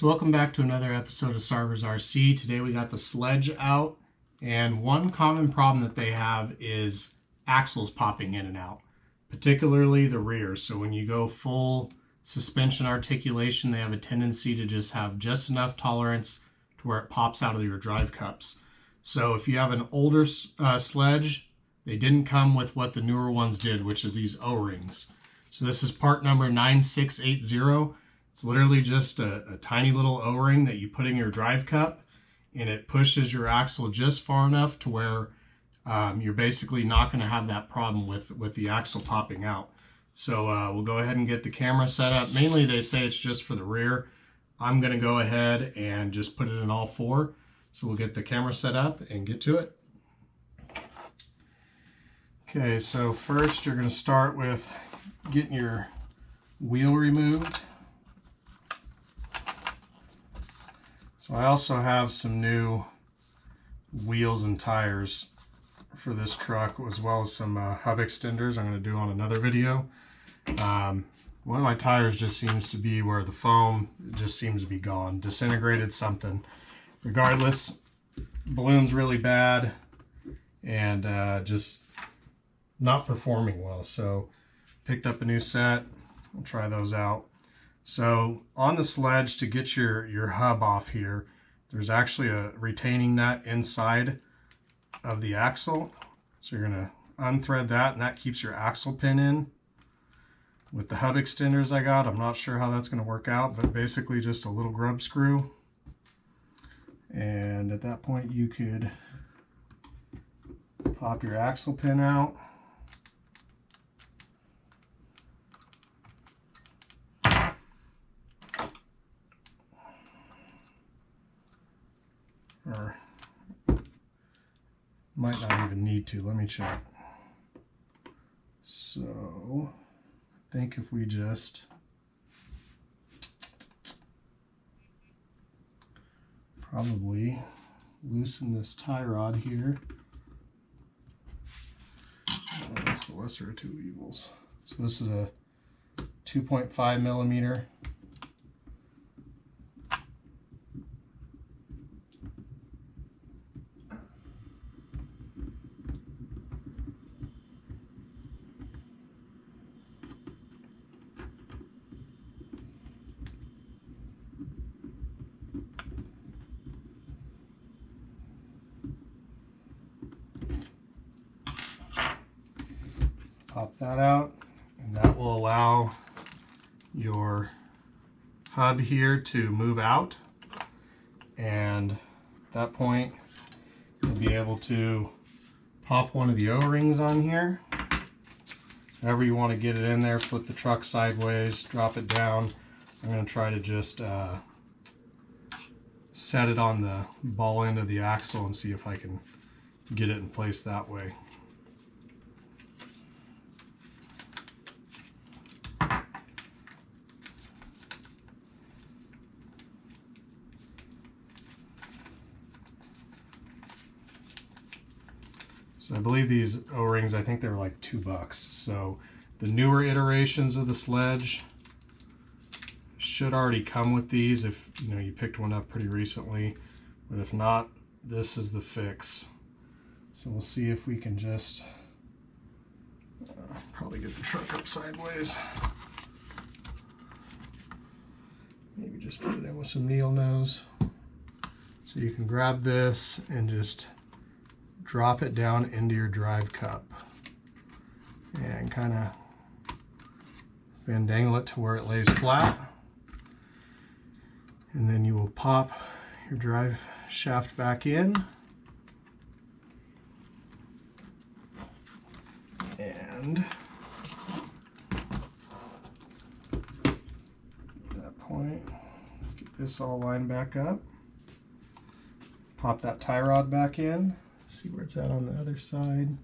So welcome back to another episode of Sarver's RC. Today we got the Sledge out, and one common problem that they have is axles popping in and out, particularly the rear. So when you go full suspension articulation, they have a tendency to just have just enough tolerance to where it pops out of your drive cups. So if you have an older Sledge, they didn't come with what the newer ones did, which is these O-rings. So this is part number 9680. It's literally just a tiny little O-ring that you put in your drive cup, and it pushes your axle just far enough to where you're basically not going to have that problem with the axle popping out. So we'll go ahead and get the camera set up. Mainly they say it's just for the rear. I'm going to go ahead and just put it in all four. So we'll get the camera set up and get to it. Okay, so first you're going to start with getting your wheel removed. So I also have some new wheels and tires for this truck, as well as some hub extenders I'm going to do on another video. One of my tires just seems to be where the foam just seems to be gone, disintegrated something. Regardless, balloon's really bad and just not performing well. So picked up a new set. We'll try those out. So on the Sledge, to get your hub off here, there's actually a retaining nut inside of the axle. So you're going to unthread that, and that keeps your axle pin in. With the hub extenders I got, I'm not sure how that's going to work out, but basically just a little grub screw. And at that point you could pop your axle pin out. Or might not even need to. Let me check. So I think if we just probably loosen this tie rod here. Oh, that's the lesser of two evils. So this is a 2.5 millimeter. Pop that out, and that will allow your hub here to move out, and at that point you'll be able to pop one of the O-rings on here. However you want to get it in there, flip the truck sideways, drop it down. I'm going to try to just set it on the ball end of the axle and see if I can get it in place that way. So I believe these O-rings, I think they're like $2. So the newer iterations of the Sledge should already come with these if you picked one up pretty recently. But if not, this is the fix. So we'll see if we can just probably get the truck up sideways. Maybe just put it in with some needle nose. So you can grab this and just drop it down into your drive cup and kind of fandangle it to where it lays flat, and then you will pop your drive shaft back in, and at that point get this all lined back up, pop that tie rod back in. See where it's at on the other side.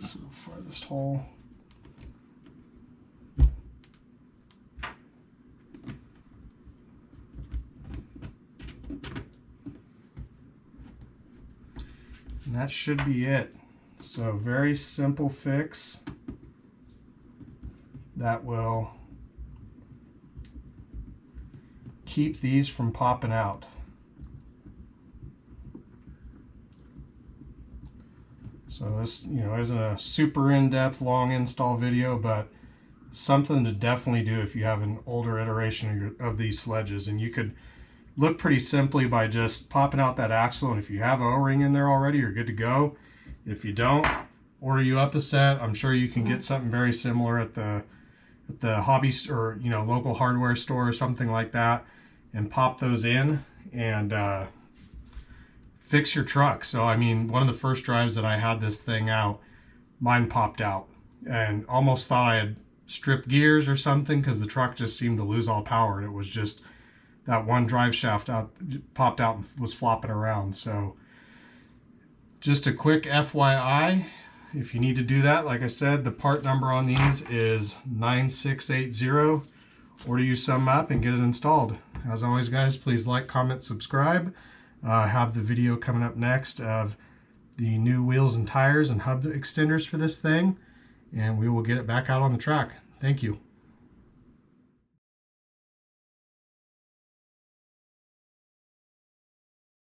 So farthest hole. And that should be it. So very simple fix that will keep these from popping out. So this, isn't a super in-depth long install video, but something to definitely do if you have an older iteration of these sledges. And you could look pretty simply by just popping out that axle, and if you have an O-ring in there already, you're good to go. If you don't, order you up a set. I'm sure you can get something very similar at the hobby or local hardware store or something like that, and pop those in and fix your truck. So I mean, one of the first drives that I had this thing out, mine popped out and almost thought I had stripped gears or something, because the truck just seemed to lose all power, and it was just that one drive shaft popped out and was flopping around. So just a quick FYI, if you need to do that, like I said, the part number on these is 9680. Order you some up and get it installed. As always, guys, please like, comment, subscribe. Have the video coming up next of the new wheels and tires and hub extenders for this thing, and we will get it back out on the track. Thank you.